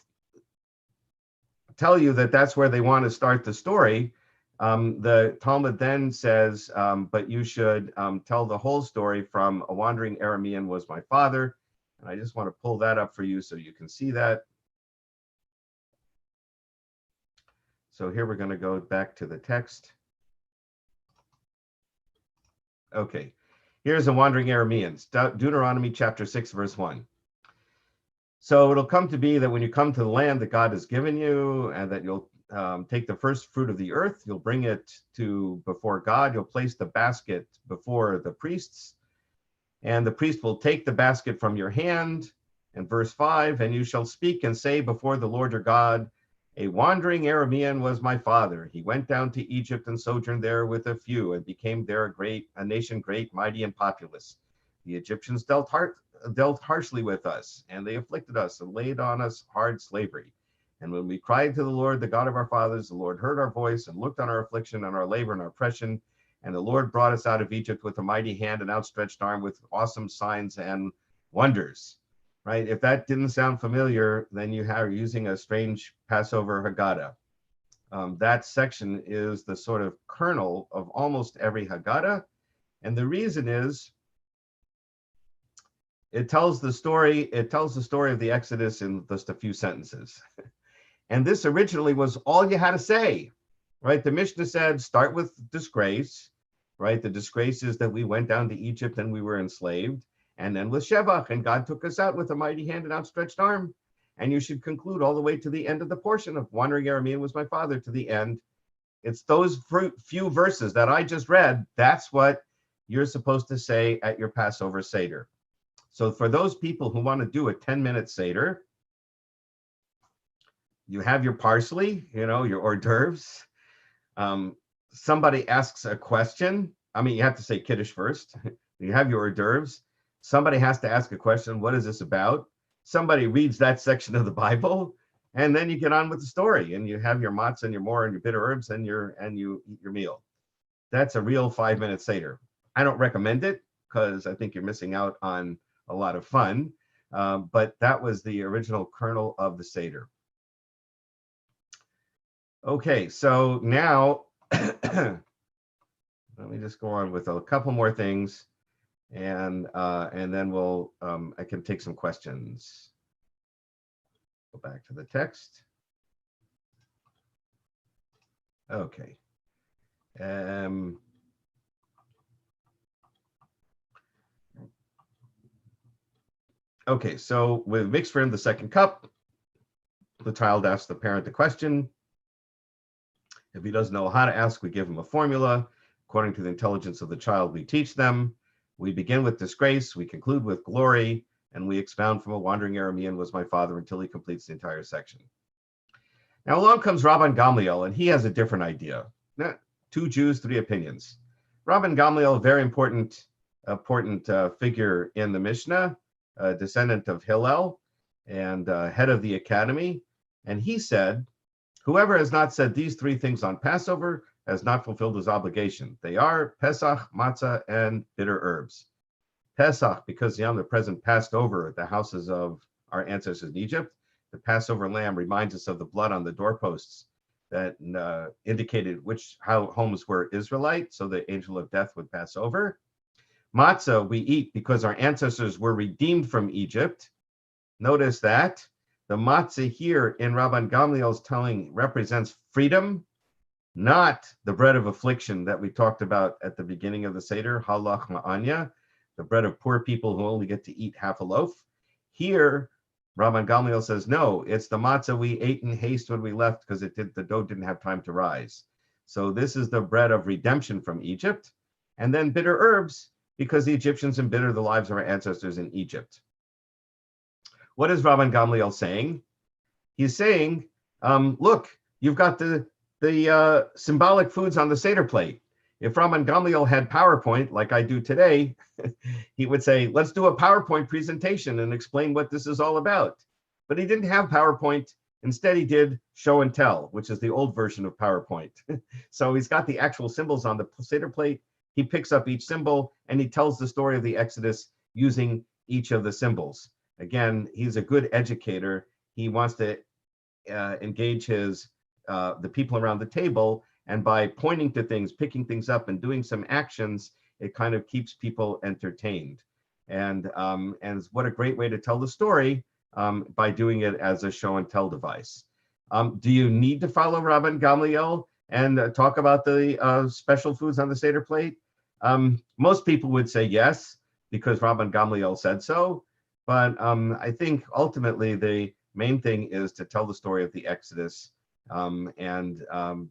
tell you that that's where they want to start the story, the Talmud then says, but you should tell the whole story from a wandering Aramean was my father. And I just want to pull that up for you so you can see that. So here we're going to go back to the text. Okay, here's the wandering Arameans, Deuteronomy chapter 6, verse 1. So it'll come to be that when you come to the land that God has given you, and that you'll take the first fruit of the earth, you'll bring it before God, you'll place the basket before the priests, and the priest will take the basket from your hand. And verse 5, and you shall speak and say before the Lord your God, a wandering Aramean was my father. He went down to Egypt and sojourned there with a few and became there a nation great, mighty, and populous. The Egyptians dealt harshly with us, and they afflicted us and laid on us hard slavery. And when we cried to the Lord, the God of our fathers, the Lord heard our voice and looked on our affliction and our labor and our oppression. And the Lord brought us out of Egypt with a mighty hand and outstretched arm with awesome signs and wonders. Right? If that didn't sound familiar, then you are using a strange Passover Haggadah. That section is the sort of kernel of almost every Haggadah. And the reason is it tells the story of the Exodus in just a few sentences. And this originally was all you had to say, right? The Mishnah said, start with disgrace, right? The disgrace is that we went down to Egypt and we were enslaved. And then with Shevach, and God took us out with a mighty hand and outstretched arm. And you should conclude all the way to the end of the portion of wandering Aramean was my father to the end. It's those few verses that I just read. That's what you're supposed to say at your Passover Seder. So for those people who want to do a 10-minute Seder, you have your parsley, your hors d'oeuvres. Somebody asks a question. I mean, you have to say Kiddush first. You have your hors d'oeuvres. Somebody has to ask a question. What is this about? Somebody reads that section of the Bible, and then you get on with the story, and you have your matzah and your more and your bitter herbs, and you eat your meal. That's a real 5-minute Seder. I don't recommend it because I think you're missing out on a lot of fun. But that was the original kernel of the Seder. Okay, so now let me just go on with a couple more things, and then we'll I can take some questions. Go back to the text. Okay. Okay, so with mixed for him the second cup, the child asks the parent the question. If he doesn't know how to ask, we give him a formula. According to the intelligence of the child, we teach them. We begin with disgrace, we conclude with glory, and we expound from a wandering Aramean was my father until he completes the entire section. Now along comes Rabban Gamliel, and he has a different idea. 2 Jews, 3 opinions. Rabban Gamliel, a very important figure in the Mishnah, a descendant of Hillel and head of the academy. And he said, whoever has not said these 3 things on Passover has not fulfilled his obligation. They are Pesach, Matzah, and bitter herbs. Pesach, because the omnipresent passed over the houses of our ancestors in Egypt. The Passover lamb reminds us of the blood on the doorposts that indicated how homes were Israelite, so the angel of death would pass over. Matzah we eat because our ancestors were redeemed from Egypt. Notice that. The matzah here in Rabban Gamliel's telling represents freedom, not the bread of affliction that we talked about at the beginning of the Seder, halach ma'anya, the bread of poor people who only get to eat half a loaf. Here, Rabban Gamliel says, no, it's the matzah we ate in haste when we left because the dough didn't have time to rise. So this is the bread of redemption from Egypt. And then bitter herbs, because the Egyptians embittered the lives of our ancestors in Egypt. What is Rabban Gamliel saying? He's saying, look, you've got the symbolic foods on the Seder plate. If Rabban Gamliel had PowerPoint, like I do today, he would say, let's do a PowerPoint presentation and explain what this is all about. But he didn't have PowerPoint. Instead, he did show and tell, which is the old version of PowerPoint. So he's got the actual symbols on the Seder plate. He picks up each symbol and he tells the story of the Exodus using each of the symbols. Again, he's a good educator. He wants to engage the people around the table, and by pointing to things, picking things up, and doing some actions, it kind of keeps people entertained. And what a great way to tell the story by doing it as a show and tell device. Do you need to follow Rabban Gamliel and talk about the special foods on the Seder plate? Most people would say yes, because Rabban Gamliel said so. But I think ultimately the main thing is to tell the story of the Exodus and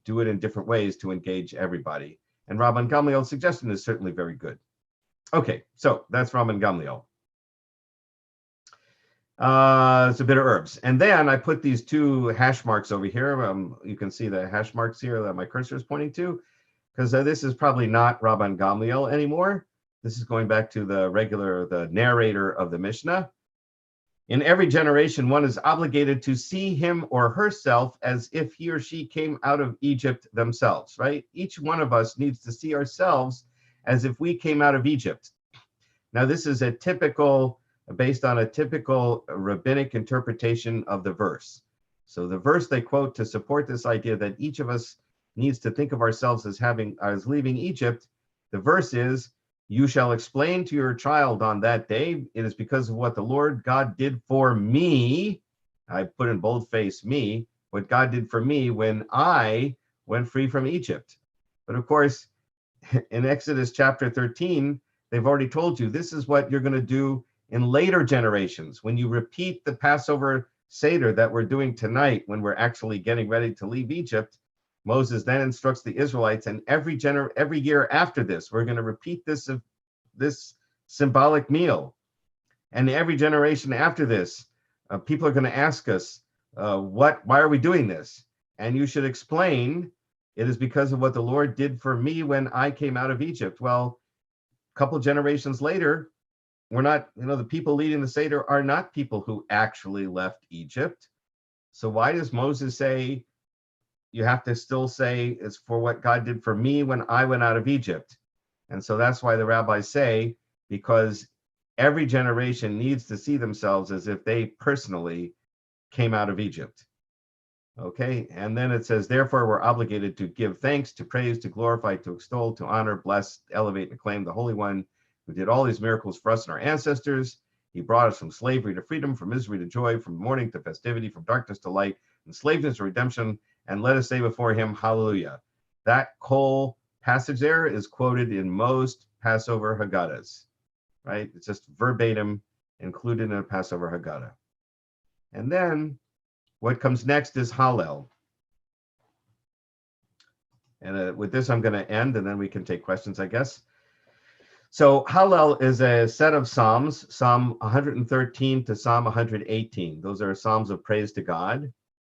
do it in different ways to engage everybody. And Rabban Gamliel's suggestion is certainly very good. Okay, so that's Rabban Gamliel. So bitter herbs. And then I put these 2 hash marks over here. You can see the hash marks here that my cursor is pointing to, because this is probably not Rabban Gamliel anymore. This is going back to the narrator of the Mishnah. In every generation, one is obligated to see him or herself as if he or she came out of Egypt themselves, right? Each one of us needs to see ourselves as if we came out of Egypt. Now, this is based on a typical rabbinic interpretation of the verse. So the verse they quote to support this idea that each of us needs to think of ourselves as leaving Egypt, the verse is, you shall explain to your child on that day, it is because of what the Lord God did for me. I put in boldface me, what God did for me when I went free from Egypt. But of course, in Exodus chapter 13, they've already told you this is what you're going to do in later generations. When you repeat the Passover Seder that we're doing tonight, when we're actually getting ready to leave Egypt, Moses then instructs the Israelites, and every year after this, we're going to repeat this symbolic meal. And every generation after this, people are going to ask us, why are we doing this? And you should explain, it is because of what the Lord did for me when I came out of Egypt. Well, a couple generations later, we're not, the people leading the Seder are not people who actually left Egypt. So why does Moses say, you have to still say it's for what God did for me when I went out of Egypt? And so that's why the rabbis say, because every generation needs to see themselves as if they personally came out of Egypt. Okay, and then it says, therefore, we're obligated to give thanks, to praise, to glorify, to extol, to honor, bless, elevate, and acclaim the Holy One who did all these miracles for us and our ancestors. He brought us from slavery to freedom, from misery to joy, from mourning to festivity, from darkness to light, enslavement to redemption, and let us say before him, hallelujah. That whole passage there is quoted in most Passover Haggadahs, right? It's just verbatim included in a Passover Haggadah. And then what comes next is Hallel. And with this, I'm going to end, and then we can take questions, I guess. So Hallel is a set of Psalms, Psalm 113 to Psalm 118. Those are Psalms of praise to God.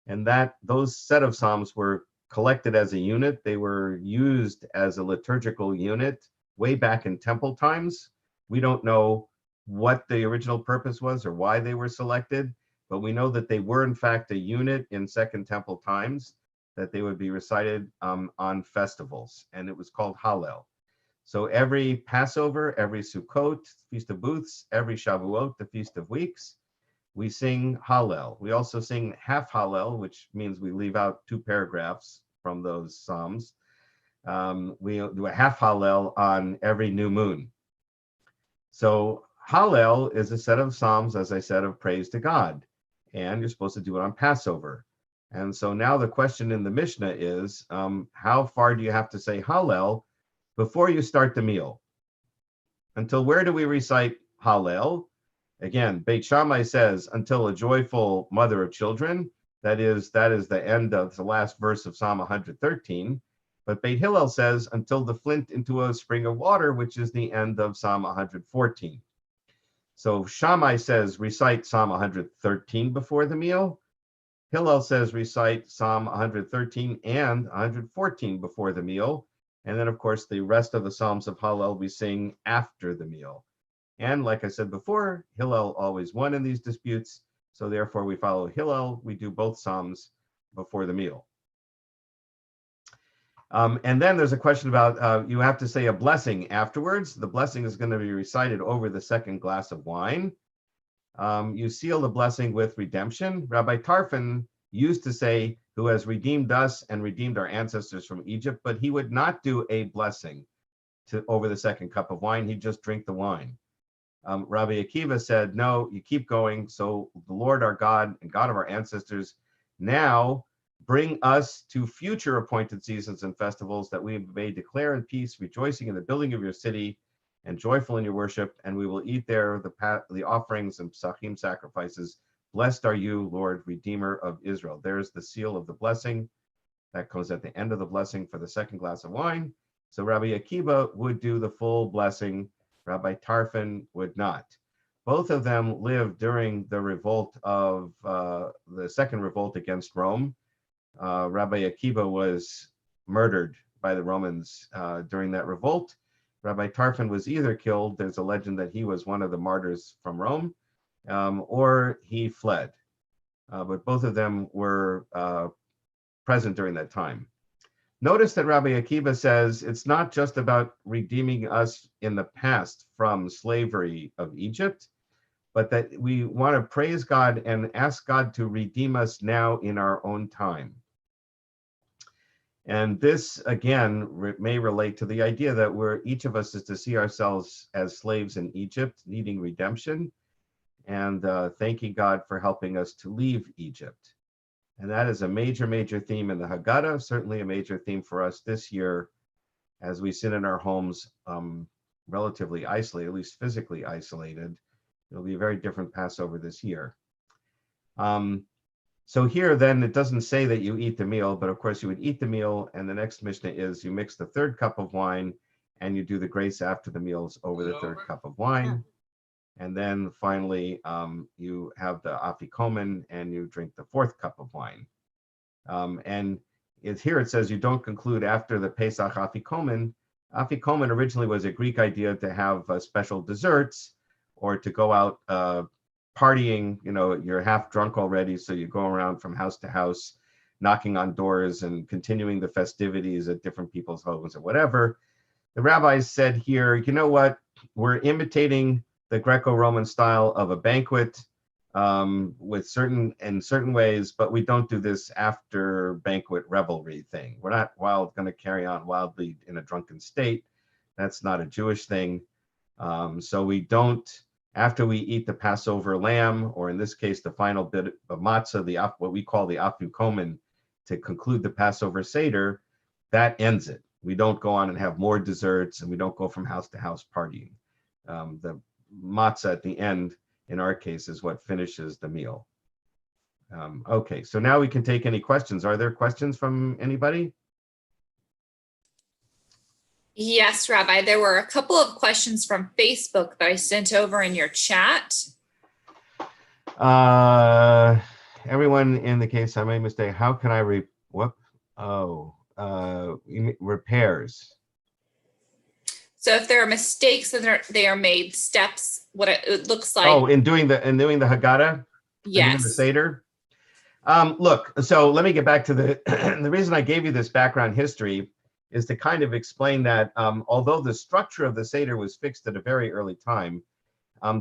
And those set of Psalms were collected as a unit. They were used as a liturgical unit way back in temple times. We don't know what the original purpose was or why they were selected, but we know that they were in fact a unit in Second Temple times, that they would be recited on festivals, and it was called Hallel. So every Passover, every Sukkot, Feast of Booths, every Shavuot, the Feast of Weeks, we sing Hallel. We also sing half Hallel, which means we leave out 2 paragraphs from those Psalms. We do a half Hallel on every new moon. So Hallel is a set of Psalms, as I said, of praise to God. And you're supposed to do it on Passover. And so now the question in the Mishnah is, how far do you have to say Hallel before you start the meal? Until where do we recite Hallel? Again, Beit Shammai says, until a joyful mother of children. That is the end of the last verse of Psalm 113. But Beit Hillel says, until the flint into a spring of water, which is the end of Psalm 114. So Shammai says, recite Psalm 113 before the meal. Hillel says, recite Psalm 113 and 114 before the meal. And then, of course, the rest of the Psalms of Hallel we sing after the meal. And like I said before, Hillel always won in these disputes. So therefore, we follow Hillel. We do both Psalms before the meal. And then there's a question about, you have to say a blessing afterwards. The blessing is going to be recited over the second glass of wine. You seal the blessing with redemption. Rabbi Tarfon used to say, who has redeemed us and redeemed our ancestors from Egypt, but he would not do a blessing over the second cup of wine. He'd just drink the wine. Rabbi Akiva said, no, you keep going. So the Lord our God and God of our ancestors now bring us to future appointed seasons and festivals, that we may declare in peace, rejoicing in the building of your city and joyful in your worship, and we will eat there the offerings and psachim sacrifices. Blessed are you, Lord, Redeemer of Israel. There's the seal of the blessing that goes at the end of the blessing for the second glass of wine. So Rabbi Akiva would do the full blessing. Rabbi Tarfon would not. Both of them lived during the revolt of the second revolt against Rome. Rabbi Akiva was murdered by the Romans during that revolt. Rabbi Tarfon was either killed, there's a legend that he was one of the martyrs from Rome, or he fled. But both of them were present during that time. Notice that Rabbi Akiva says it's not just about redeeming us in the past from slavery of Egypt, but that we want to praise God and ask God to redeem us now in our own time. And this, again, may relate to the idea that each of us is to see ourselves as slaves in Egypt, needing redemption, and thanking God for helping us to leave Egypt. And that is a major, major theme in the Haggadah, certainly a major theme for us this year as we sit in our homes relatively isolated, at least physically isolated. It'll be a very different Passover this year. So here, then, it doesn't say that you eat the meal, but of course you would eat the meal. And the next Mishnah is you mix the third cup of wine and you do the grace after the meals over the third cup of wine. And then finally, you have the afikomen and you drink the fourth cup of wine. And here it says you don't conclude after the Pesach afikomen. Afikomen originally was a Greek idea to have special desserts or to go out partying. You know, you're half drunk already, so you go around from house to house, knocking on doors and continuing the festivities at different people's homes or whatever. The rabbis said here, you know what? We're imitating the Greco-Roman style of a banquet with in certain ways, but we don't do this after banquet revelry thing. We're not going to carry on wildly in a drunken state. That's not a Jewish thing. So we don't, after we eat the Passover lamb, or in this case, the final bit of matzah, what we call the afikomen, to conclude the Passover Seder, that ends it. We don't go on and have more desserts, and we don't go from house to house partying. The matzah at the end, in our case, is what finishes the meal. Okay, so now we can take any questions. Are there questions from anybody? Yes, Rabbi, there were a couple of questions from Facebook that I sent over in your chat. Everyone in the case I made a mistake. How can I repairs? So if there are mistakes that they are made, steps, what it looks like. Oh, in doing the Haggadah? Yes. Doing the Seder? Look, so let me get back to the reason I gave you this background history is to kind of explain that although the structure of the Seder was fixed at a very early time,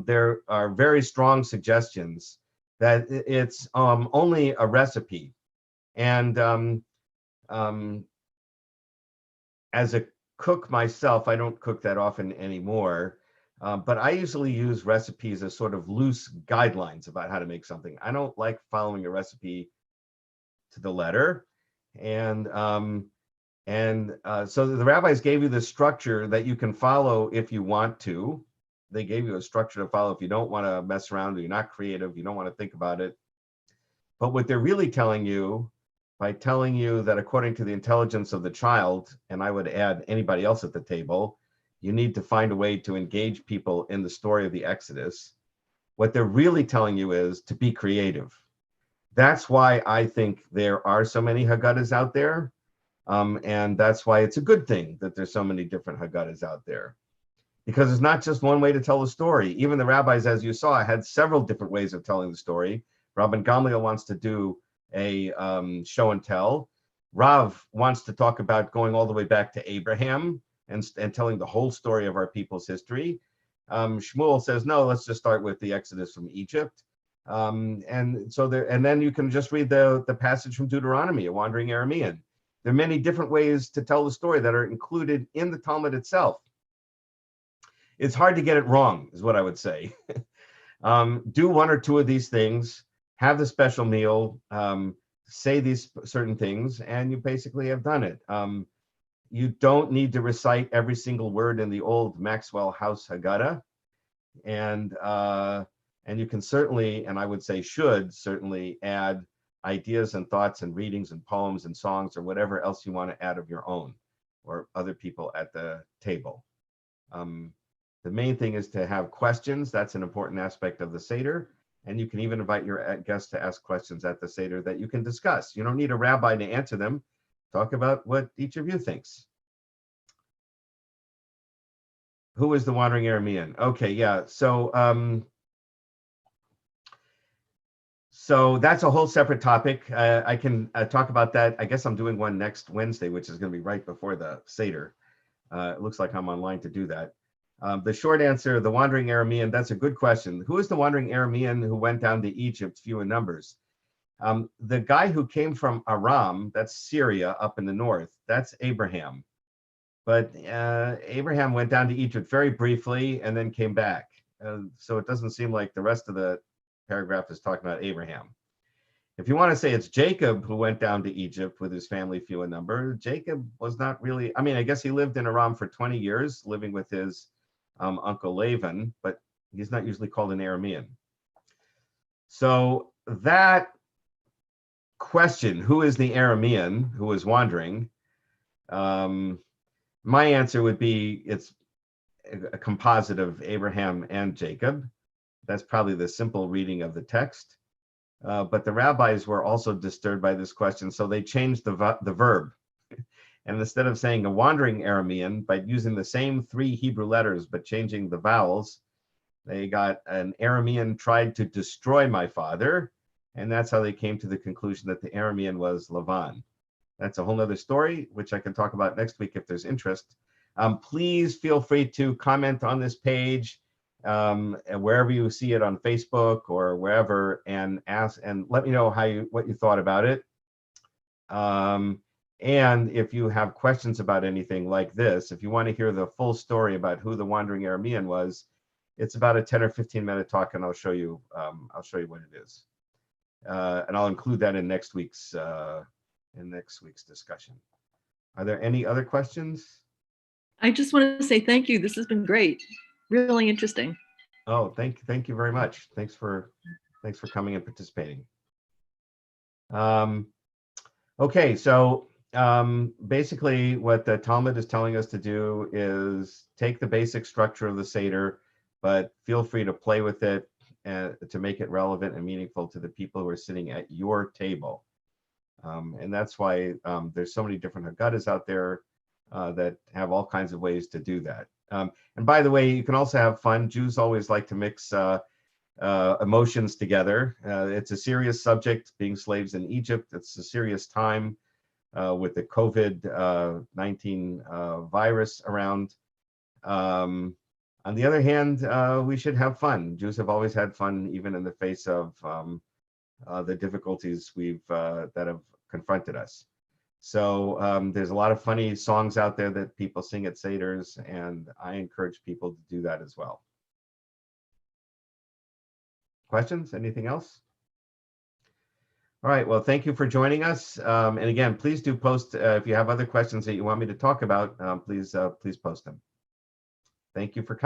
there are very strong suggestions that it's only a recipe. And as a cook myself, I don't cook that often anymore, but I usually use recipes as sort of loose guidelines about how to make something. I don't like following a recipe to the letter. And so the rabbis gave you the structure that you can follow if you want to. They gave you a structure to follow if you don't want to mess around, or you're not creative, you don't want to think about it. But what they're really telling you, by telling you that according to the intelligence of the child, and I would add anybody else at the table, you need to find a way to engage people in the story of the Exodus. What they're really telling you is to be creative. That's why I think there are so many Haggadahs out there. And that's why it's a good thing that there's so many different Haggadahs out there. Because it's not just one way to tell a story. Even the rabbis, as you saw, had several different ways of telling the story. Rabban Gamliel wants to do a show and tell. Rav wants to talk about going all the way back to Abraham and telling the whole story of our people's history. Shmuel says, no, let's just start with the Exodus from Egypt. And then you can just read the passage from Deuteronomy, a wandering Aramean. There are many different ways to tell the story that are included in the Talmud itself. It's hard to get it wrong, is what I would say. Do one or two of these things, have the special meal, say these certain things, and you basically have done it. You don't need to recite every single word in the old Maxwell House Haggadah. And you can certainly, and I would say should certainly, add ideas and thoughts and readings and poems and songs or whatever else you want to add of your own or other people at the table. The main thing is to have questions. That's an important aspect of the Seder. And you can even invite your guests to ask questions at the Seder that you can discuss. You don't need a rabbi to answer them. Talk about what each of you thinks. Who is the wandering Aramean? Okay, yeah. So that's a whole separate topic. I can talk about that. I guess I'm doing one next Wednesday, which is going to be right before the Seder. It looks like I'm online to do that. The short answer, the wandering Aramean, that's a good question. Who is the wandering Aramean who went down to Egypt, few in numbers? The guy who came from Aram, that's Syria up in the north, that's Abraham. But Abraham went down to Egypt very briefly and then came back. So it doesn't seem like the rest of the paragraph is talking about Abraham. If you want to say it's Jacob who went down to Egypt with his family, few in number, Jacob was not really, I mean, I guess he lived in Aram for 20 years, living with his uncle Laban, but he's not usually called an Aramean. So that question, who is the Aramean who was wandering? My answer would be it's a composite of Abraham and Jacob. That's probably the simple reading of the text. But the rabbis were also disturbed by this question, so they changed the verb. And instead of saying a wandering Aramean, by using the same 3 Hebrew letters, but changing the vowels, they got an Aramean tried to destroy my father. And that's how they came to the conclusion that the Aramean was Lavan. That's a whole nother story, which I can talk about next week if there's interest. Please feel free to comment on this page, wherever you see it on Facebook or wherever, and ask and let me know what you thought about it. And if you have questions about anything like this, if you want to hear the full story about who the wandering Aramean was, it's about a 10 or 15-minute talk, and I'll show you what it is. And I'll include that in next week's discussion. Are there any other questions? I just want to say thank you. This has been great. Really interesting. Oh, thank you very much. Thanks for coming and participating. Okay, so basically what the Talmud is telling us to do is take the basic structure of the Seder, but feel free to play with it and to make it relevant and meaningful to the people who are sitting at your table. And that's why there's so many different Haggadahs out there that have all kinds of ways to do that. And by the way, you can also have fun. Jews always like to mix emotions together. It's a serious subject, being slaves in Egypt. It's a serious time with the COVID-19 virus around. On the other hand, we should have fun. Jews have always had fun, even in the face of the difficulties that have confronted us. So there's a lot of funny songs out there that people sing at Seders, and I encourage people to do that as well. Questions? Anything else? All right, well, thank you for joining us. And again, please do post, if you have other questions that you want me to talk about, please post them. Thank you for coming.